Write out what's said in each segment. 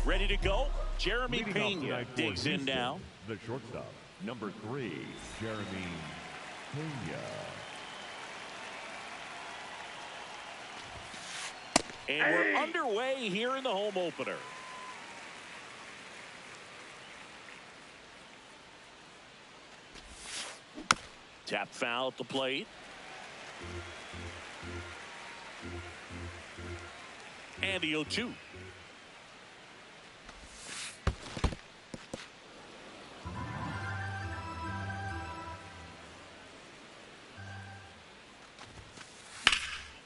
Ready to go. Jeremy Leading Pena digs in now. The shortstop, number 3, Jeremy Pena. And we're underway here in the home opener. Tap foul at the plate. And the 0-2.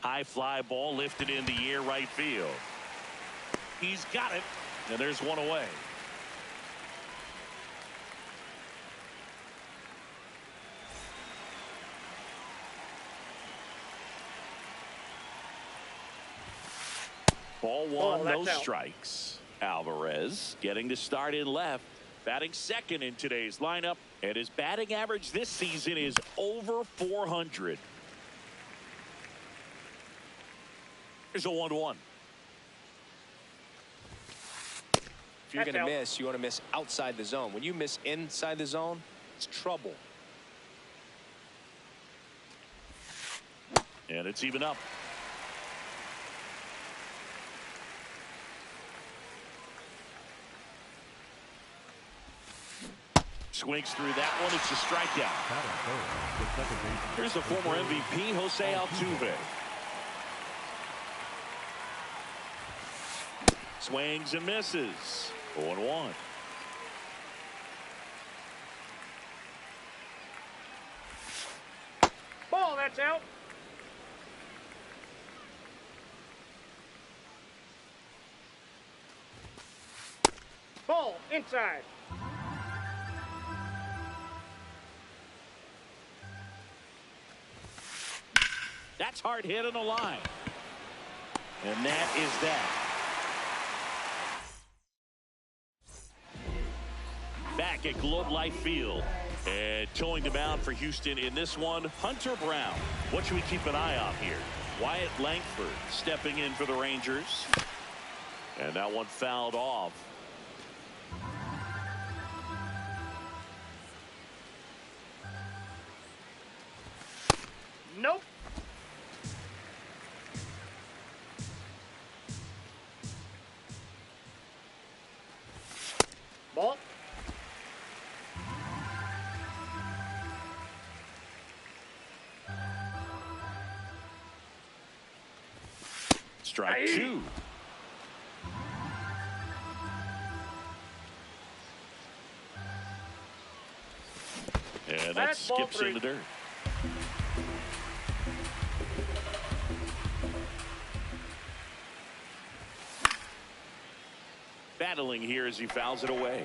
High fly ball lifted in the air right field. He's got it, and there's one away. Ball one, no strikes. Alvarez getting to start in left, batting second in today's lineup, and his batting average this season is over 400. Here's a 1-1. If you're going to miss, you want to miss outside the zone. When you miss inside the zone, it's trouble. And it's even up. Swings through that one. It's a strikeout. Here's the former MVP, Jose Altuve. Swings and misses. 0-1. Ball, that's out. Ball, inside. That's hard hit on the line. And that is that. Back at Globe Life Field. And towing the mound for Houston in this one, Hunter Brown. What should we keep an eye on here? Wyatt Langford stepping in for the Rangers. And that one fouled off. Nope. Ball. Strike 2. And that skips in the dirt. Battling here as he fouls it away.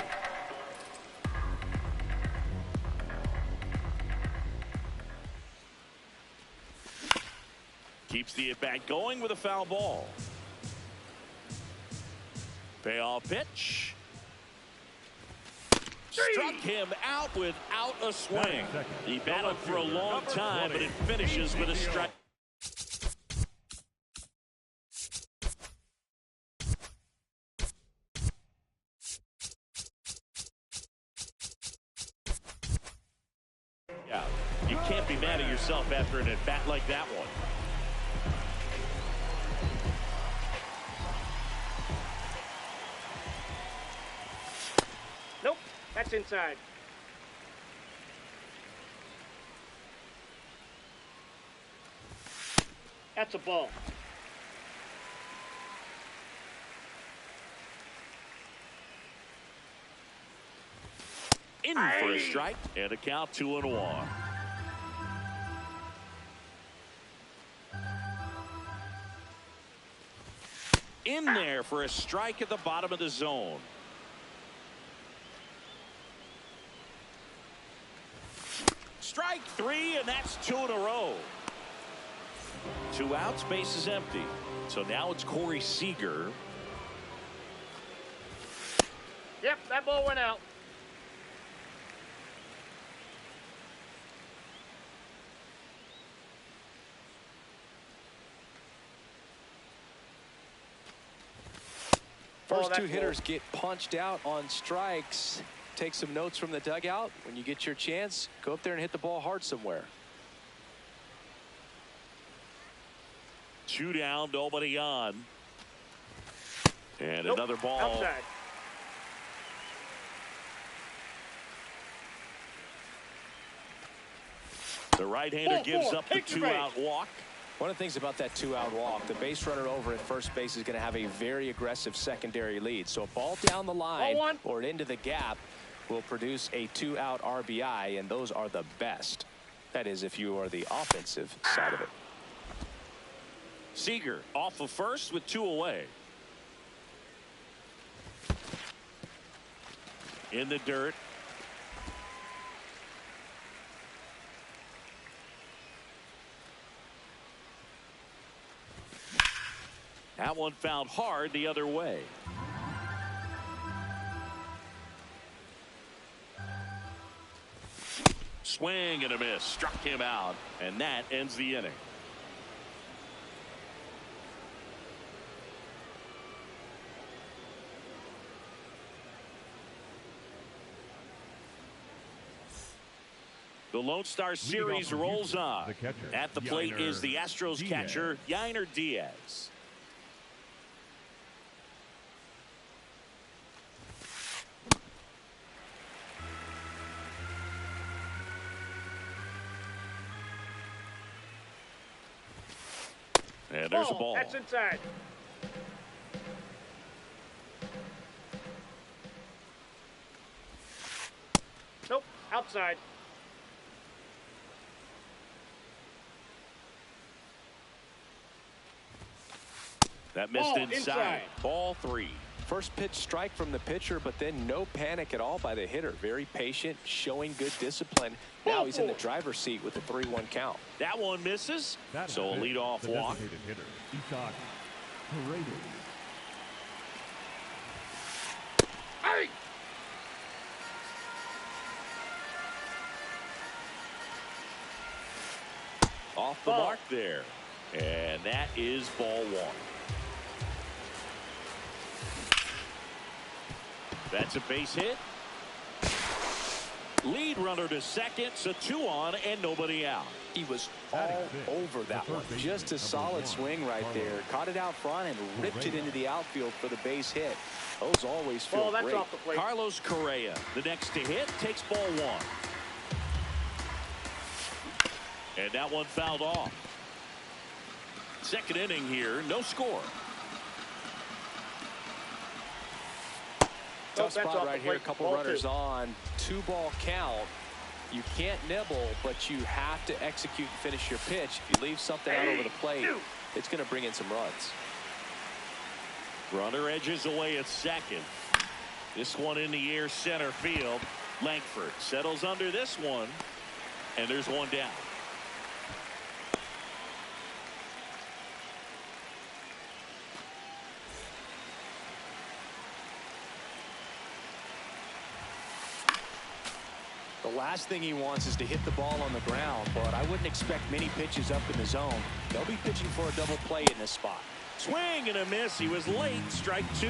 Keeps the at-bat going with a foul ball. Payoff pitch. Struck him out without a swing. He battled for a long time, but it finishes with a strike. Yeah, you can't be mad at yourself after an at-bat like that one. Nope, that's inside. That's a ball. In for a strike and a count 2-1. In there for a strike at the bottom of the zone. Strike 3, and that's 2 in a row. 2 outs, base is empty. So now it's Corey Seager. Yep, that ball went out. First two hitters get punched out on strikes. Take some notes from the dugout. When you get your chance, go up there and hit the ball hard somewhere. 2 down, nobody on. And another ball. Outside. The right-hander gives up the 2-out walk. One of the things about that 2-out walk, the base runner over at first base is going to have a very aggressive secondary lead. So a ball down the line or into the gap will produce a 2-out RBI, and those are the best. That is, if you are the offensive side of it. Seager off of first with 2 away. In the dirt. That one found hard the other way. Swing and a miss. Struck him out. And that ends the inning. The Lone Star Series rolls on. At the plate is the Astros catcher, Yainer Diaz. And there's a ball. That's inside. Nope, outside. That missed inside. Ball 3. First pitch strike from the pitcher, but then no panic at all by the hitter. Very patient, showing good discipline. Now he's in the driver's seat with a 3-1 count. That one misses. So a leadoff walk. Hey! Off the mark there. And that is ball 1. That's a base hit. Lead runner to second, so 2 on and nobody out. He was all over that one. Just a solid swing right there. Caught it out front and ripped it into the outfield for the base hit. Those always feel great. Off the plate. Carlos Correa, the next to hit, takes ball 1. And that one fouled off. Second inning here, no score. Tough spot right here. A couple runners on. 2-ball count. You can't nibble, but you have to execute and finish your pitch. If you leave something out over the plate, it's going to bring in some runs. Runner edges away at second. This one in the air center field. Langford settles under this one, and there's one down. The last thing he wants is to hit the ball on the ground, but I wouldn't expect many pitches up in the zone. They'll be pitching for a double play in this spot. Swing and a miss. He was late. Strike 2.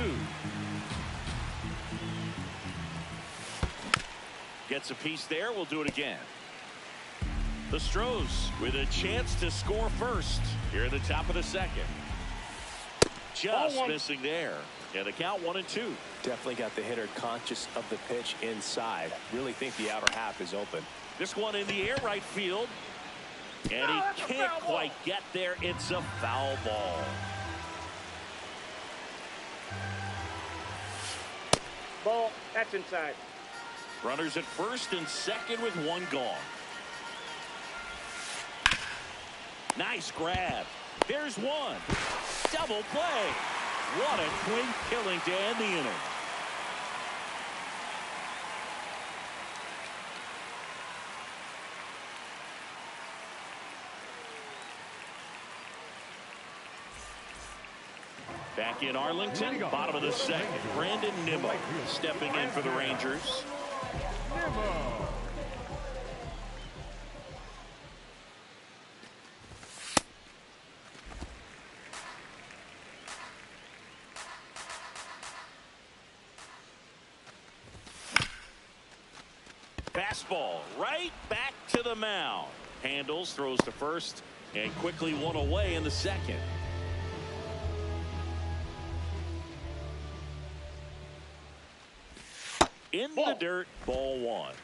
Gets a piece there. We'll do it again. The Stros with a chance to score first here at the top of the second. Just missing there. And the count 1-2. Definitely got the hitter conscious of the pitch inside. Really think the outer half is open. This one in the air right field. And he can't quite get there. It's a foul ball. Ball. That's inside. Runners at first and second with 1 gone. Nice grab. There's 1. Double play. What a quick killing to end the inning. Back in Arlington, bottom of the second. Brandon Nimmo stepping in for the Rangers. Fastball right back to the mound. Handles, throws to first, and quickly one away in the second. In the dirt, ball one.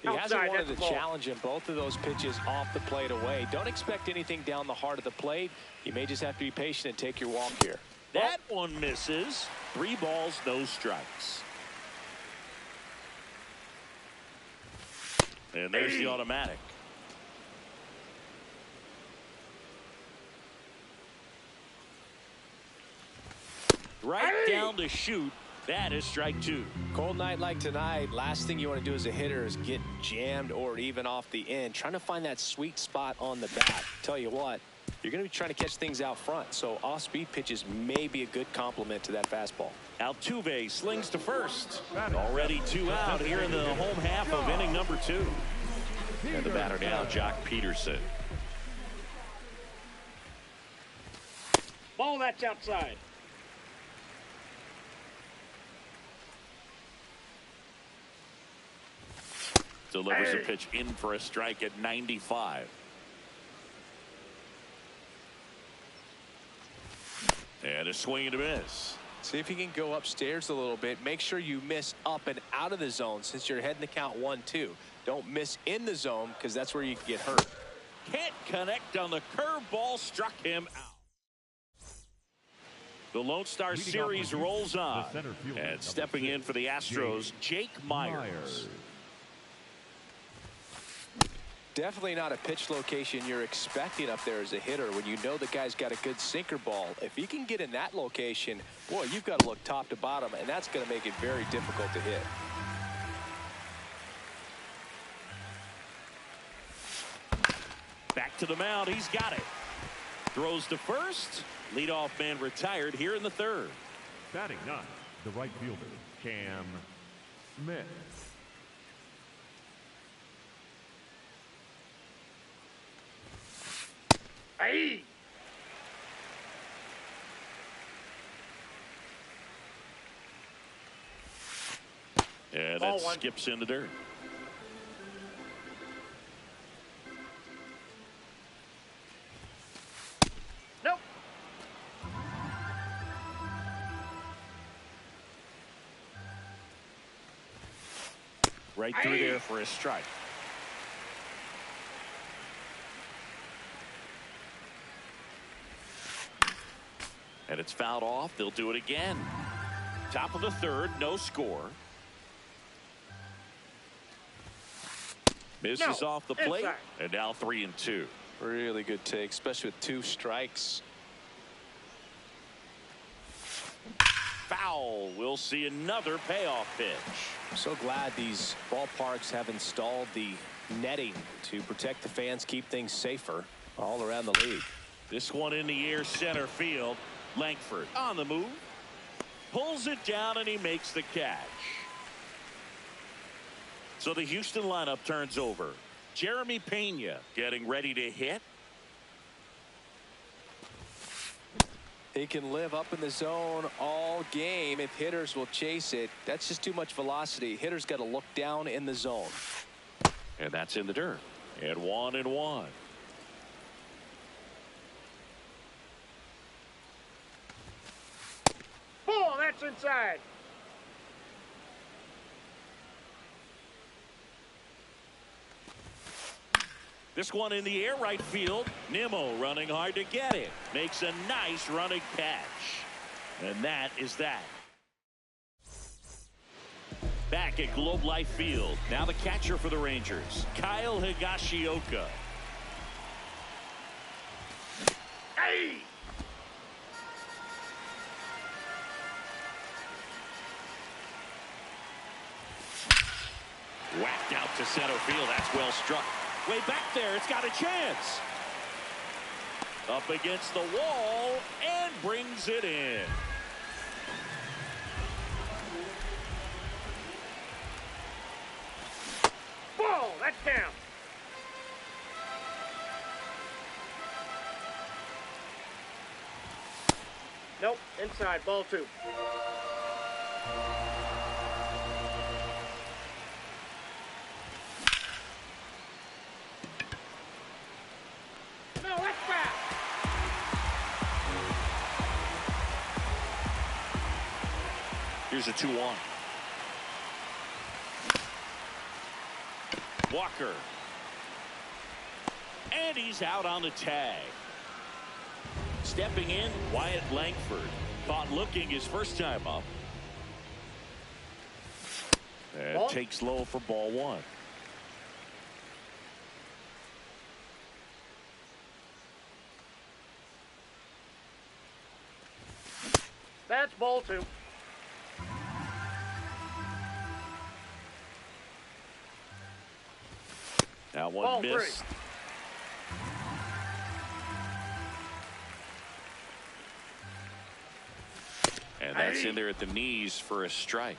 He hasn't wanted to challenge him. Both of those pitches off the plate away. Don't expect anything down the heart of the plate. You may just have to be patient and take your walk here. That one misses. 3 balls, no strikes. And there's the automatic. Right down to shoot. That is strike 2. Cold night like tonight, last thing you want to do as a hitter is get jammed or even off the end. Trying to find that sweet spot on the bat. Tell you what, you're going to be trying to catch things out front, so off-speed pitches may be a good complement to that fastball. Altuve slings to first. Already 2 out here in the home half of inning number 2. And the batter now, Jock Peterson. Ball, that's outside. Delivers a pitch in for a strike at 95. And a swing and a miss. See if you can go upstairs a little bit. Make sure you miss up and out of the zone since you're heading to count 1-2. Don't miss in the zone because that's where you can get hurt. Can't connect on the curveball, struck him out. The Lone Star Series rolls on. And stepping in for the Astros, Jake Myers. Definitely not a pitch location you're expecting up there as a hitter when you know the guy's got a good sinker ball. If he can get in that location, boy, you've got to look top to bottom, and that's going to make it very difficult to hit. Back to the mound. He's got it. Throws to first. Leadoff man retired here in the 3rd. Batting 9, the right fielder, Cam Smith. Hey! Yeah, that skips in the dirt. Nope. Right through there for a strike. And it's fouled off. They'll do it again. Top of the 3rd, no score. Misses off the plate. Inside. And now 3-2. Really good take, especially with 2 strikes. Foul. We'll see another payoff pitch. I'm so glad these ballparks have installed the netting to protect the fans, keep things safer all around the league. This one in the air, center field. Langford on the move. Pulls it down and he makes the catch. So the Houston lineup turns over. Jeremy Pena getting ready to hit. He can live up in the zone all game if hitters will chase it. That's just too much velocity. Hitters got to look down in the zone. And that's in the dirt. And 1-1. Ball, that's inside. This one in the air, right field. Nimmo running hard to get it. Makes a nice running catch. And that is that. Back at Globe Life Field. Now the catcher for the Rangers, Kyle Higashioka. Hey! Whacked out to center field. That's well struck. Way back there. It's got a chance. Up against the wall and brings it in. Ball, that's down. Nope, inside, ball 2. No, that's foul. Here's a 2-1. Walker. And he's out on the tag. Stepping in, Wyatt Langford. Caught looking his first time up. And takes low for ball 1. That's ball 2. Now one Ball missed. 3. And that's in there at the knees for a strike.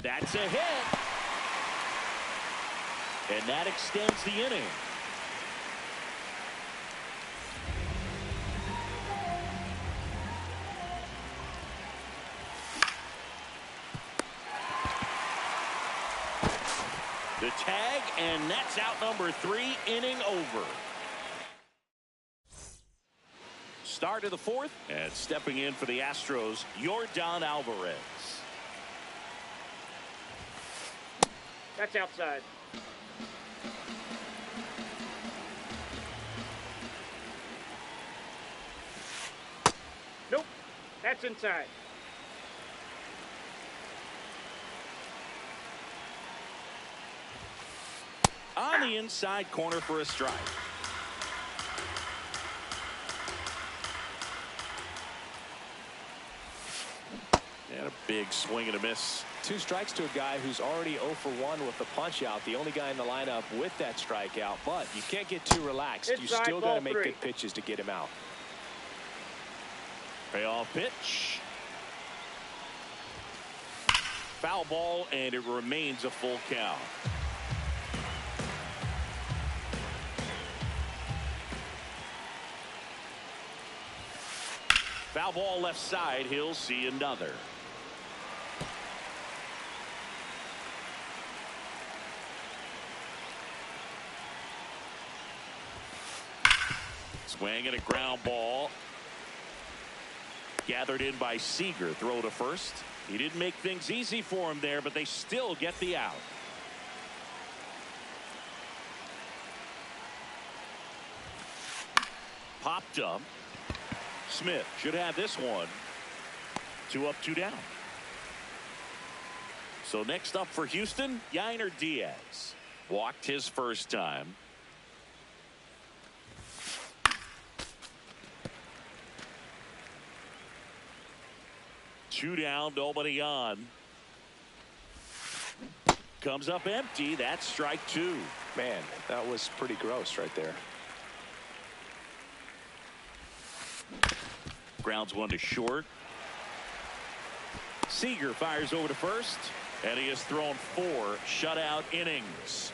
That's a hit. And that extends the inning. The tag, and that's out number 3, inning over. Start of the 4th, and stepping in for the Astros, Yordan Alvarez. That's outside. Nope, that's inside. On the inside corner for a strike. And a big swing and a miss. 2 strikes to a guy who's already 0 for 1 with the punch out. The only guy in the lineup with that strikeout. But you can't get too relaxed. You still got to make good pitches to get him out. Payoff pitch. Foul ball, and it remains a full count. Foul ball left side. He'll see another. Swing and a ground ball. Gathered in by Seager. Throw to first. He didn't make things easy for him there, but they still get the out. Popped up. Smith should have this one. 2 up, 2 down. So next up for Houston, Yainer Diaz. Walked his first time. Two down, nobody on. Comes up empty. That's strike 2. Man, that was pretty gross right there. Grounds one to short. Seager fires over to first, and he has thrown 4 shutout innings.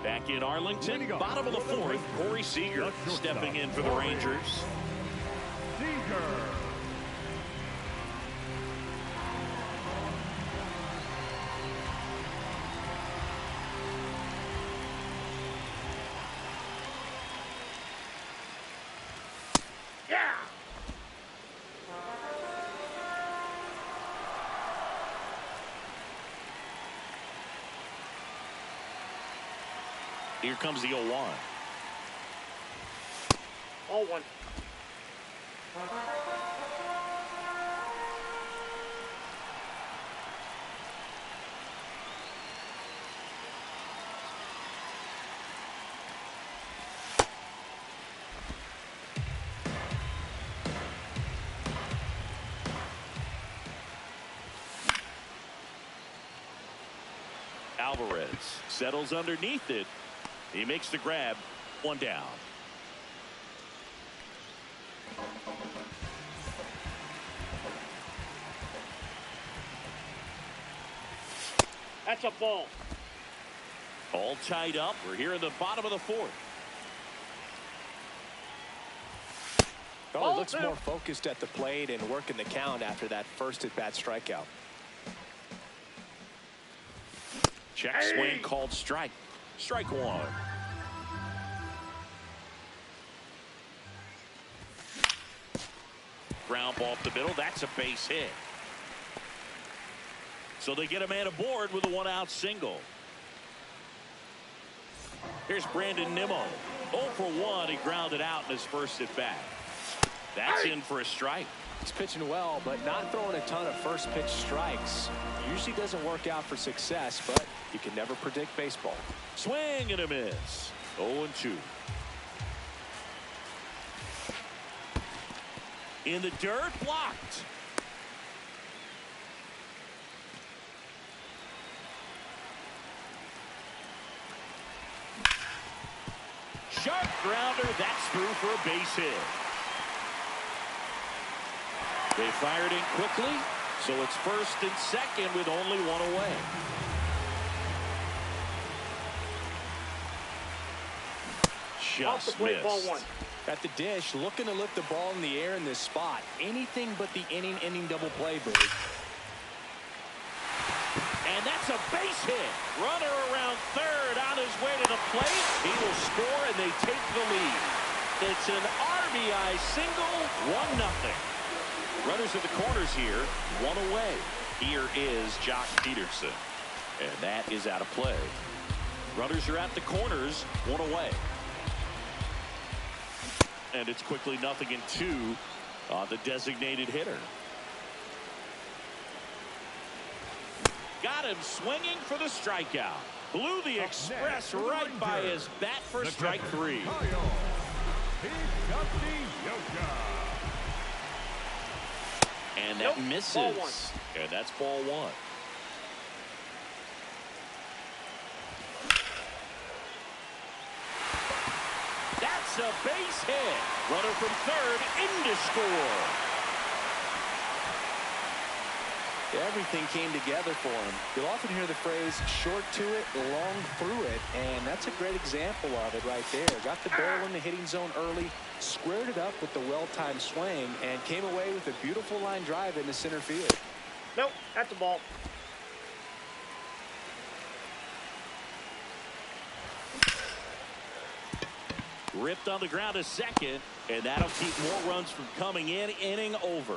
Back in Arlington, bottom of the 4th, Corey Seager stepping in for the Rangers. Seager. Yeah! Here comes the 0-1. All 1. Alvarez settles underneath it. He makes the grab. 1 down. That's a ball. All tied up. We're here in the bottom of the fourth. Well, he looks more focused at the plate and working the count after that first at-bat strikeout. Check swing called strike. Strike one. Ground ball up the middle. That's a base hit. So they get a man aboard with a one-out single. Here's Brandon Nimmo. 0 for 1. He grounded out in his first at-bat. That's in for a strike. He's pitching well, but not throwing a ton of first pitch strikes. Usually doesn't work out for success, but you can never predict baseball. Swing and a miss. 0-2. In the dirt, blocked. Sharp grounder. That's through for a base hit. They fired in quickly, so it's first and second with only one away. Just missed. Ball one. At the dish, looking to lift the ball in the air in this spot. Anything but the inning double play, Bird. And that's a base hit. Runner around third on his way to the plate. He will score, and they take the lead. It's an RBI single, 1-0. Runners at the corners here, one away. Here is Josh Peterson. And that is out of play. Runners are at the corners, one away. And it's quickly 0-2 on the designated hitter. Got him swinging for the strikeout. Blew the express right by his bat for strike three. And that misses. And that's ball one. That's a base hit. Runner from third in to score. Everything came together for him. You'll often hear the phrase short to it, long through it, and that's a great example of it right there. Got the barrel in the hitting zone early, squared it up with the well-timed swing, and came away with a beautiful line drive into center field. Nope, that's a ball. Ripped on the ground to second, and that'll keep more runs from coming in. Inning over.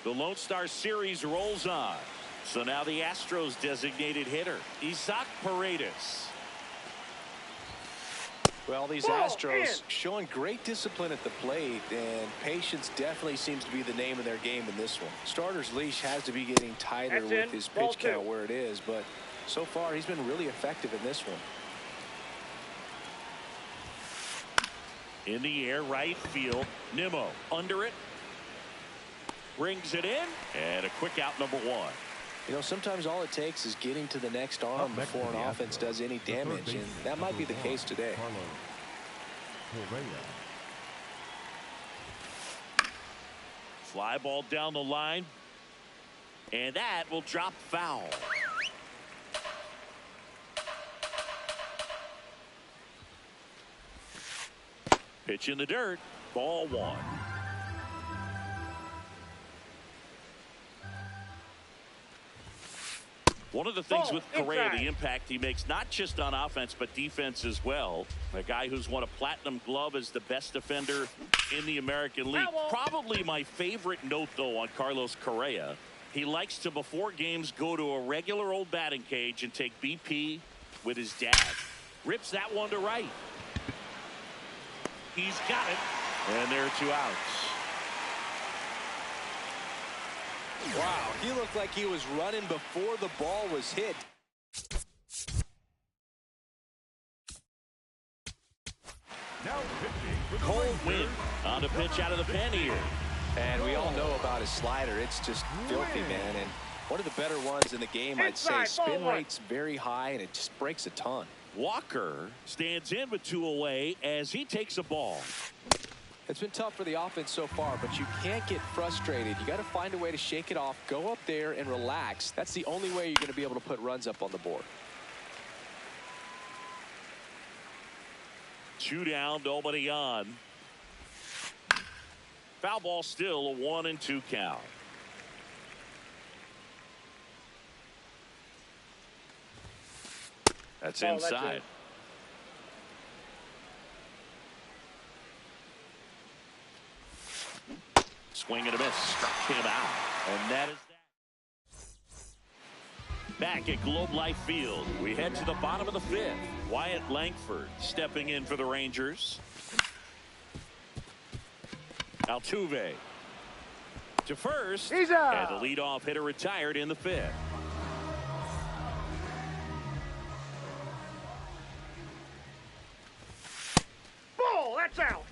The Lone Star Series rolls on. So now the Astros designated hitter, Isaac Paredes. Well, these Astros showing great discipline at the plate, and patience definitely seems to be the name of their game in this one. Starter's leash has to be getting tighter with his pitch count where it is, but so far he's been really effective in this one. In the air, right field. Nimmo under it. Brings it in, and a quick out, number one. You know, sometimes all it takes is getting to the next arm before an offense does any damage, and that might be the case today. Fly ball down the line, and that will drop foul. Pitch in the dirt, ball one. One of the things with Correa, the impact he makes, not just on offense, but defense as well. A guy who's won a platinum glove as the best defender in the American League. Probably my favorite note, though, on Carlos Correa. He likes to, before games, go to a regular old batting cage and take BP with his dad. Rips that one to right. He's got it. And there are two outs. Wow, he looked like he was running before the ball was hit. Cold wind on the pitch out of the pen here. And we all know about his slider. It's just filthy, man. And one of the better ones in the game, I'd say. Spin rate's very high, and it just breaks a ton. Walker stands in with 2 away as he takes a ball. It's been tough for the offense so far, but you can't get frustrated. You got to find a way to shake it off, go up there and relax. That's the only way you're going to be able to put runs up on the board. 2 down, nobody on. Foul ball, still a 1-2 count. That's inside. Swing and a miss. Struck him out. And that is that. Back at Globe Life Field, we head to the bottom of the 5th. Wyatt Langford stepping in for the Rangers. Altuve to first. And the leadoff hitter retired in the 5th. Ball, that's out.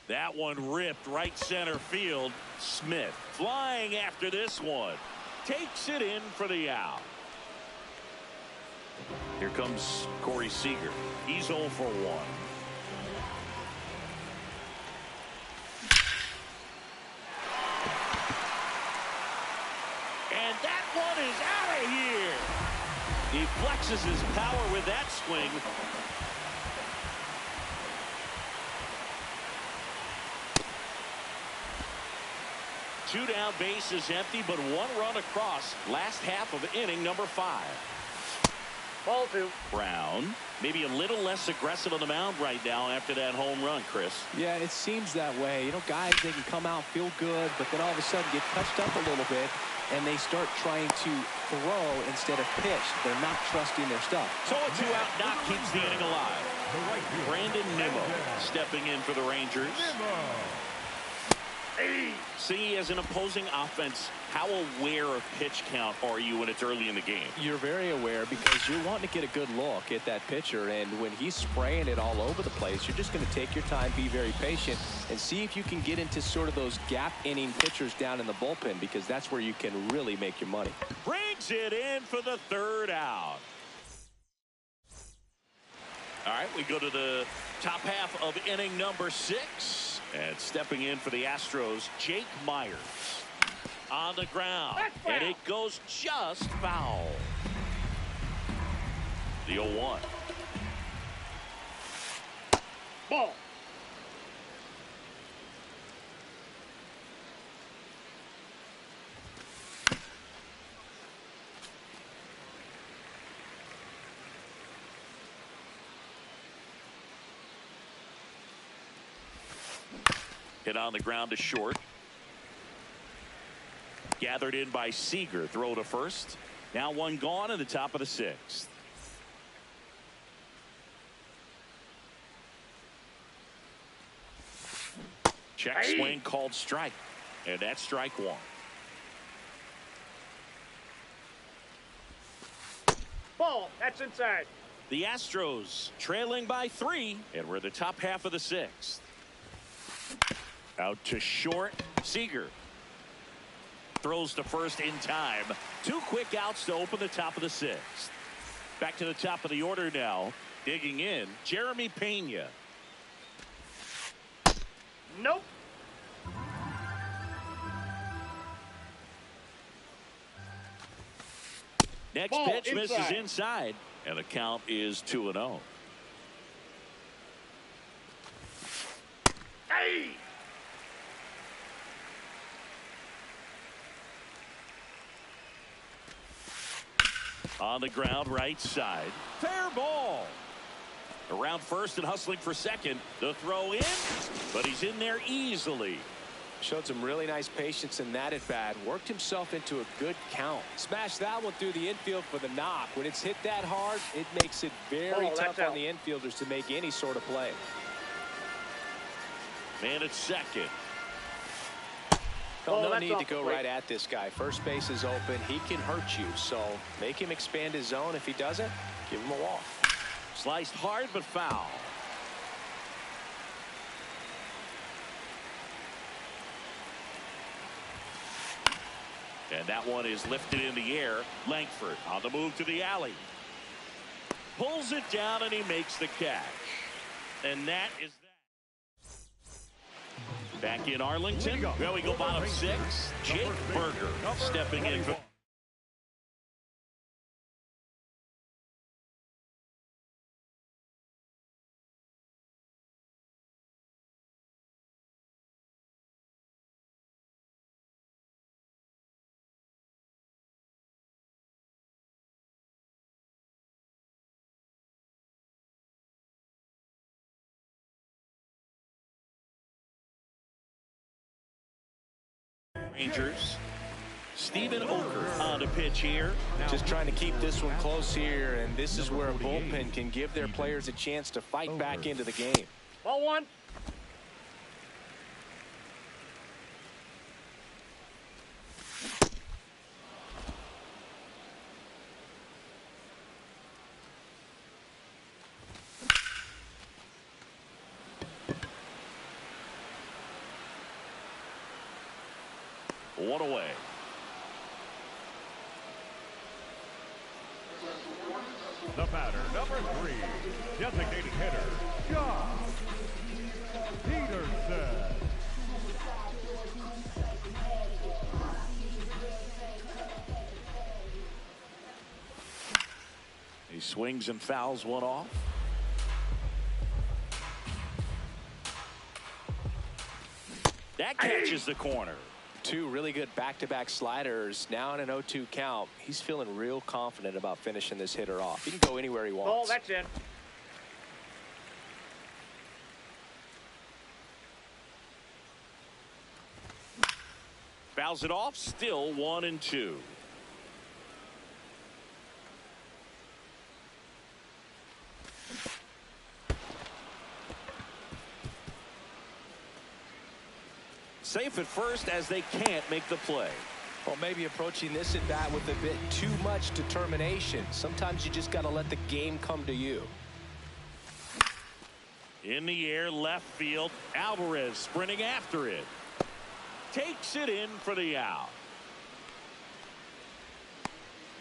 That one ripped right center field. Smith flying after this one. Takes it in for the out. Here comes Corey Seager. He's 0 for 1. And that one is out of here. He flexes his power with that swing. Two down, bases empty, but 1 run across. Last half of inning number 5. Ball 2. Brown, maybe a little less aggressive on the mound right now after that home run, Chris. Yeah, it seems that way. You know, guys, they can come out, feel good, but then all of a sudden get touched up a little bit, and they start trying to throw instead of pitch. They're not trusting their stuff. So a 2-out knock keeps the inning alive. Brandon Nimmo stepping in for the Rangers. See, as an opposing offense, how aware of pitch count are you when it's early in the game? You're very aware because you're wanting to get a good look at that pitcher, and when he's spraying it all over the place, you're just going to take your time, be very patient, and see if you can get into sort of those gap inning pitchers down in the bullpen, because that's where you can really make your money. Brings it in for the 3rd out. All right, we go to the top half of inning number 6. And stepping in for the Astros, Jake Myers. On the ground. And it goes just foul. The 0-1. Ball. Hit on the ground to short. Gathered in by Seager. Throw to first. Now 1 gone in the top of the 6th. Check swing called strike. And that's strike 1. Ball, that's inside. The Astros trailing by 3. And we're the top half of the 6th. Out to short. Seager throws to first in time. 2 quick outs to open the top of the 6th. Back to the top of the order now. Digging in, Jeremy Pena. Nope. Next Ball pitch misses inside. And the count is 2-0. Hey! On the ground, right side. Fair ball. Around first and hustling for second. The throw in, but he's in there easily. Showed some really nice patience in that at bat. Worked himself into a good count. Smashed that one through the infield for the knock. When it's hit that hard, it makes it very tough on the infielders to make any sort of play. Man at second. Well, no need to go right at this guy. First base is open. He can hurt you. So make him expand his zone. If he doesn't, give him a walk. Sliced hard but foul. And that one is lifted in the air. Langford on the move to the alley. Pulls it down and he makes the catch. And that is that. Back in Arlington. There we go, bottom 6. Jake Berger stepping in for Rangers. Stephen Oker on the pitch here. Just trying to keep this one close here, and this is where a bullpen can give their players a chance to fight back into the game. Ball 1. One away. The batter, number 3, designated hitter, John Peterson. He swings and fouls one off. That catches the corner. 2 really good back-to-back sliders. Now in an 0-2 count. He's feeling real confident about finishing this hitter off. He can go anywhere he wants. Ball, that's in. Fouls it off. Still 1-2. Safe at first as they can't make the play. Well, maybe approaching this at bat with a bit too much determination. Sometimes you just got to let the game come to you. In the air, left field. Alvarez sprinting after it. Takes it in for the out.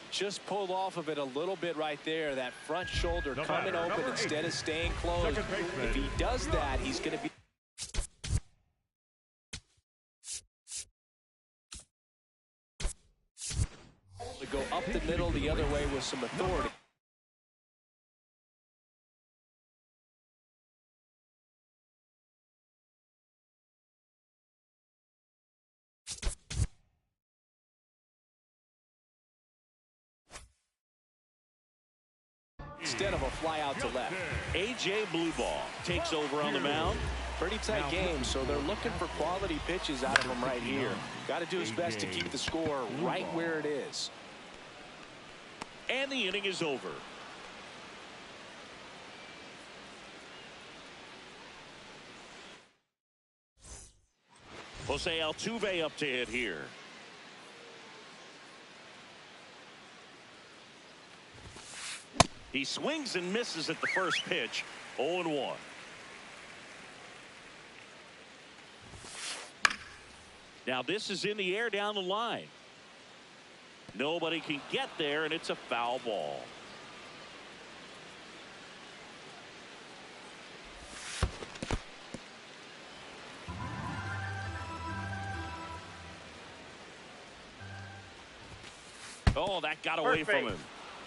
Just pulled off of it a little bit right there. That front shoulder coming open instead of staying closed. If he does that, he's going to be. Go up the middle the other way with some authority. Instead of a fly out to left. A.J. Blueball takes over on the mound. Pretty tight game, so they're looking for quality pitches out of him right here. Got to do his best to keep the score right where it is. And the inning is over. Jose Altuve up to hit here. He swings and misses at the first pitch. 0-1. Now this is in the air down the line. Nobody can get there, and it's a foul ball. Oh, that got away from him.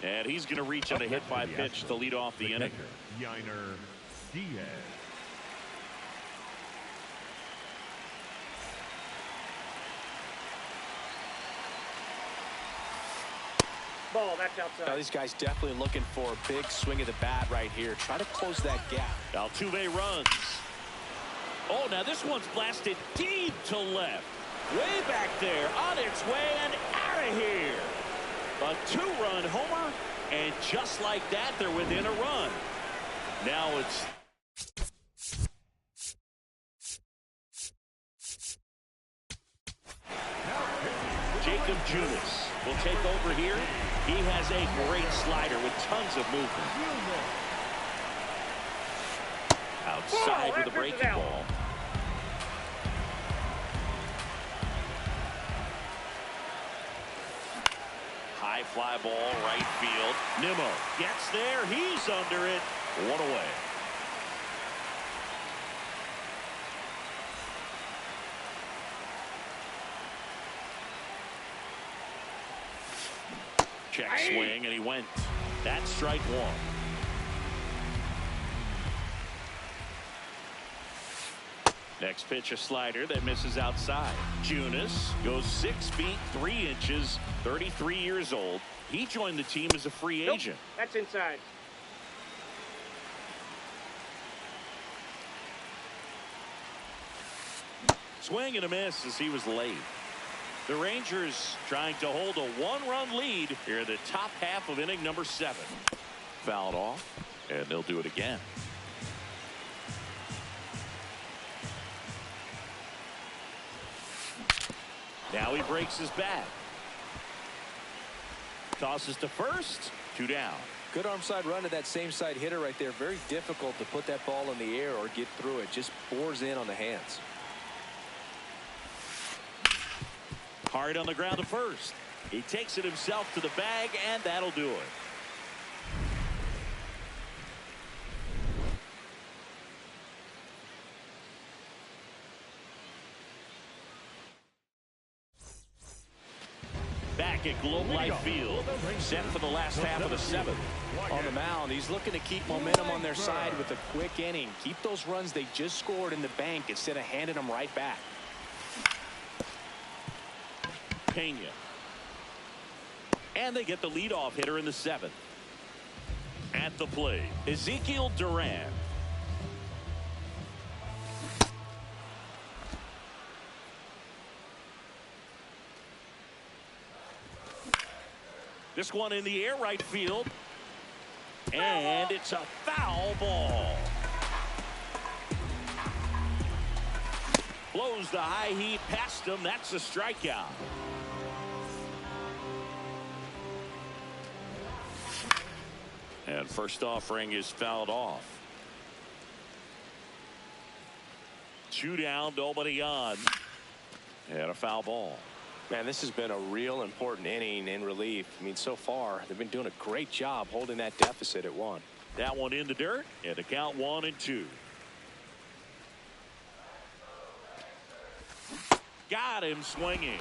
And he's going to reach on a hit by pitch to lead off the inning. Yainer Diaz. Ball, that's outside. Now, these guys definitely looking for a big swing of the bat right here. Try to close that gap. Altuve runs. Oh, now this one's blasted deep to left. Way back there, on its way and out of here. A 2-run homer, and just like that, they're within a run. Now it's Jacob Junis will take over here. He has a great slider with tons of movement. Outside with a breaking ball. fly ball right field. Nimmo gets there. He's under it. One away. Check swing, and he went. That's strike one. Next pitch, a slider that misses outside. Junis goes 6 feet 3 inches, 33 years old. He joined the team as a free agent. That's inside. Swing and a miss as he was late. The Rangers trying to hold a 1-run lead here in the top half of inning number 7. Fouled off, and they'll do it again. Now he breaks his bat. Tosses to first. 2 down. Good arm side run to that same side hitter right there. Very difficult to put that ball in the air or get through it. Just bores in on the hands. Hard on the ground to first. He takes it himself to the bag, and that'll do it. Back at Globe Life Field, set for the last half of the 7th. On the mound, he's looking to keep momentum on their side with a quick inning. Keep those runs they just scored in the bank instead of handing them right back. Pena. And they get the leadoff hitter in the 7th. At the plate, Ezekiel Duran. This one in the air right field. And it's a foul ball. Blows the high heat past him. That's a strikeout. And first offering is fouled off. 2 down, nobody on. And a foul ball. Man, this has been a real important inning in relief. I mean, so far, they've been doing a great job holding that deficit at 1. That one in the dirt, and the count 1-2. Got him swinging.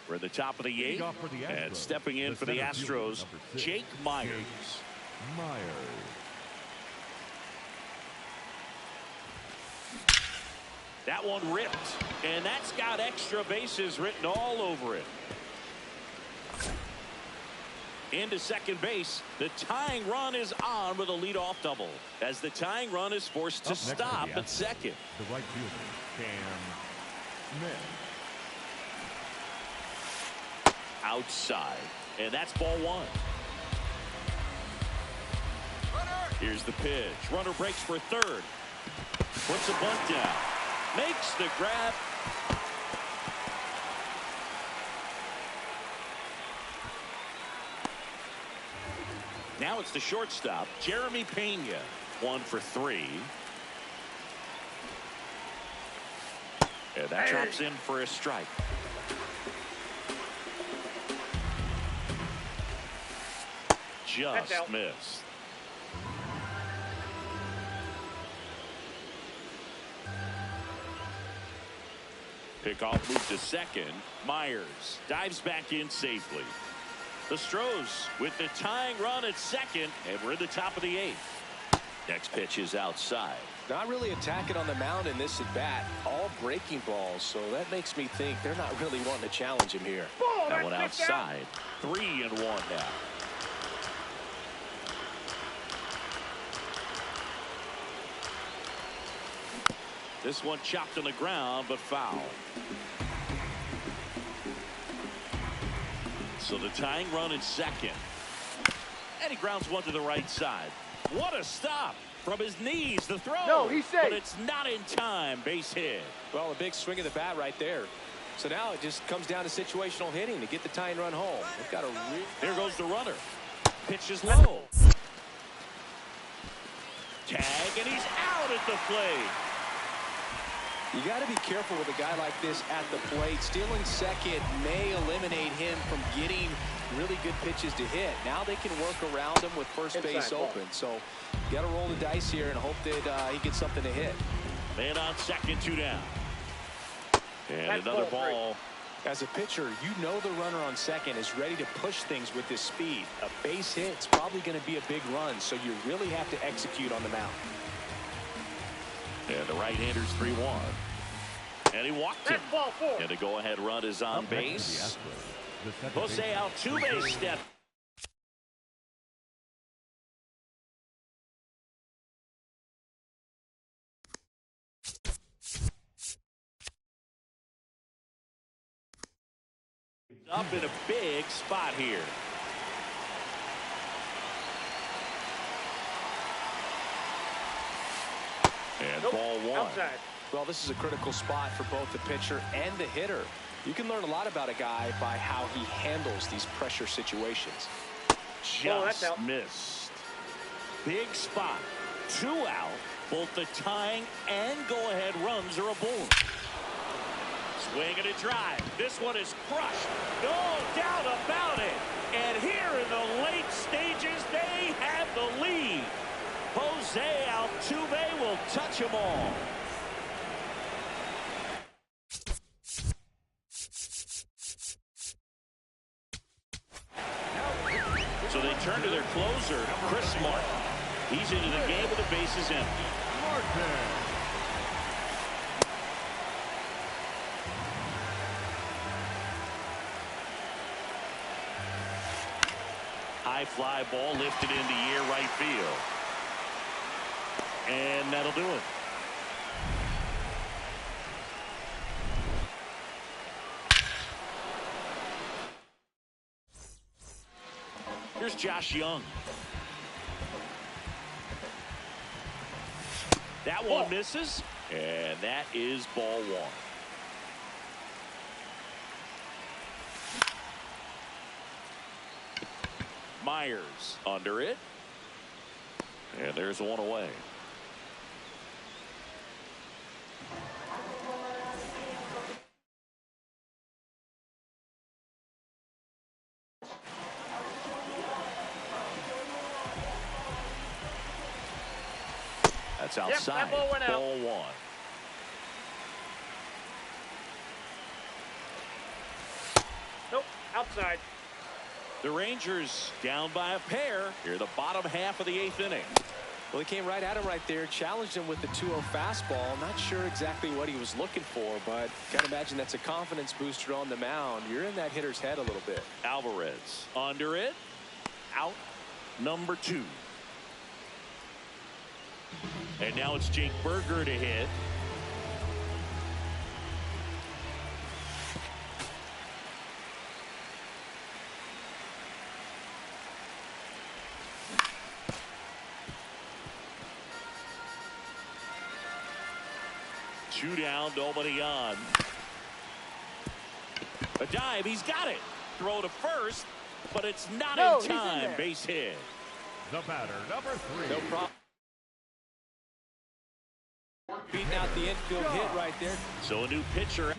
We're at the top of the 8th, and stepping in for the Astros, Jake Myers. That one ripped, and that's got extra bases written all over it. Into second base, the tying run is on with a leadoff double, as the tying run is forced to stop at second. The right fielder, Cam Smith. Outside, and that's ball 1. Here's the pitch. Runner breaks for third. Puts a bunt down. Makes the grab. Now it's the shortstop, Jeremy Pena. 1 for 3. And that drops in for a strike. Just missed. Pickoff moved to second. Myers dives back in safely. The Stros with the tying run at second, and we're in the top of the 8th. Next pitch is outside. Not really attacking on the mound in this at bat. All breaking balls, so that makes me think they're not really wanting to challenge him here. That one outside. 3-1 now. This one chopped on the ground, but foul. So the tying run in second. And he grounds one to the right side. What a stop from his knees. The throw. No, he's safe. But it's not in time. Base hit. Well, a big swing of the bat right there. So now it just comes down to situational hitting to get the tying run home. They've got a There goes the runner. Pitch is low. Tag, and he's out at the plate. You got to be careful with a guy like this at the plate. Stealing second may eliminate him from getting really good pitches to hit. Now they can work around him with first base open. So you got to roll the dice here and hope that he gets something to hit. Man on second, 2 down. And another ball. As a pitcher, you know the runner on second is ready to push things with his speed. A base hit's probably going to be a big run, so you really have to execute on the mound. And the right-hander's 3-1. And he walked him. Ball 4. And the go-ahead run is on base. Jose Altuve step. Up in a big spot here. And ball 1. Outside. Well, this is a critical spot for both the pitcher and the hitter. You can learn a lot about a guy by how he handles these pressure situations. Just missed. Big spot. 2 out. Both the tying and go-ahead runs are a boom. Swing and a drive. This one is crushed. No doubt about it. And here in the late stages, they have the lead. Jose Altuve will touch them all. So they turn to their closer, Chris Martin. He's into the game with the bases empty. Martin. High fly ball lifted into air right field. And that'll do it. Here's Josh Young. That one misses. And that is ball 1. Myers under it. And there's one away. That's outside. That ball went out. Ball 1. Nope. Outside. The Rangers down by a pair here, the bottom half of the 8th inning. Well, he came right at him right there, challenged him with the 2-0 fastball. Not sure exactly what he was looking for, but gotta imagine that's a confidence booster on the mound. You're in that hitter's head a little bit. Alvarez under it. Out number 2. And now it's Jake Berger to hit. Two down, nobody on. A dive, he's got it. Throw to first, but it's not in time. Base hit. The batter, number 3. No problem. Beating out the infield hit right there. So a new pitcher.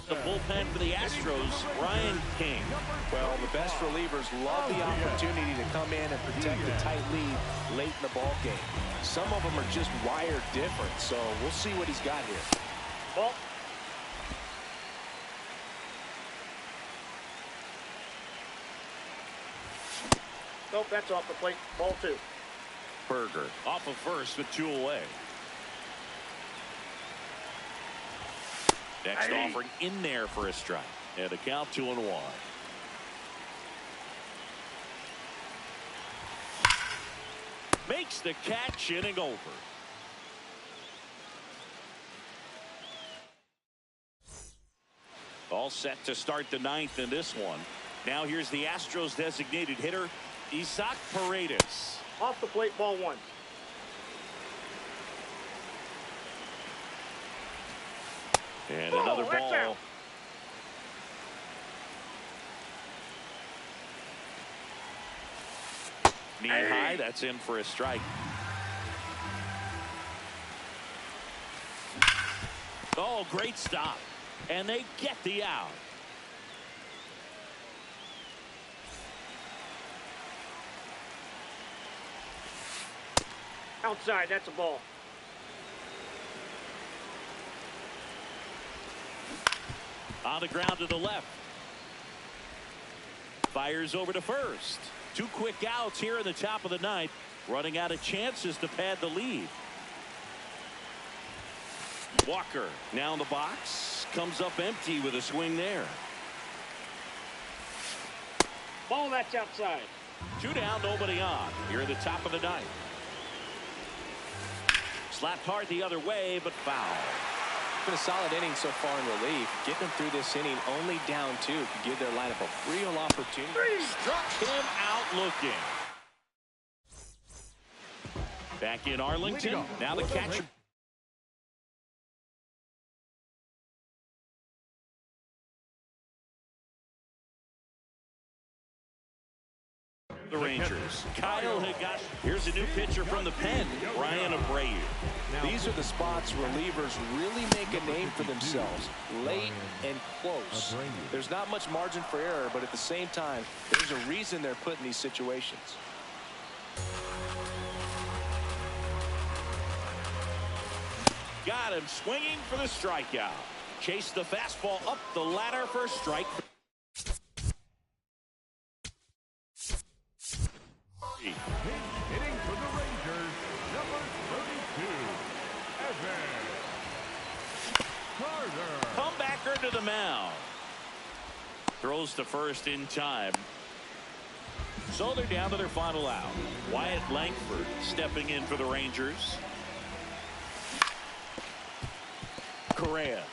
The bullpen for the Astros, Ryan King. Well, the best relievers love the opportunity to come in and protect a tight lead late in the ball game. Some of them are just wired different, so we'll see what he's got here. Ball. Nope, that's off the plate. Ball 2. Berger off of first with 2 away. Next offering in there for a strike. And a count 2-1. Makes the catch, inning over. All set to start the 9th in this one. Now here's the Astros designated hitter, Isaac Paredes. Off the plate, ball 1. And another ball. Knee high, that's in for a strike. Oh, great stop. And they get the out. Outside, that's a ball. On the ground to the left. Fires over to first. 2 quick outs here in the top of the ninth. Running out of chances to pad the lead. Walker now in the box. Comes up empty with a swing there. Ball, that's outside. 2 down, nobody on. Here in the top of the ninth. Slapped hard the other way, but foul. Been a solid inning so far in relief. Getting them through this inning only down 2 could give their lineup a real opportunity. Struck him out looking. Back in Arlington. Now the catcher. The Rangers. Kyle Higashi. Here's a new pitcher from the pen, Brian Abreu. These are the spots relievers really make a name for themselves. Late and close. There's not much margin for error, but at the same time, there's a reason they're put in these situations. Got him swinging for the strikeout. Chased the fastball up the ladder for a strike. Hitting for the Rangers, number 32, Evan Carter. Comebacker to the mound. Throws to first in time. So they're down to their final out. Wyatt Langford stepping in for the Rangers. Correa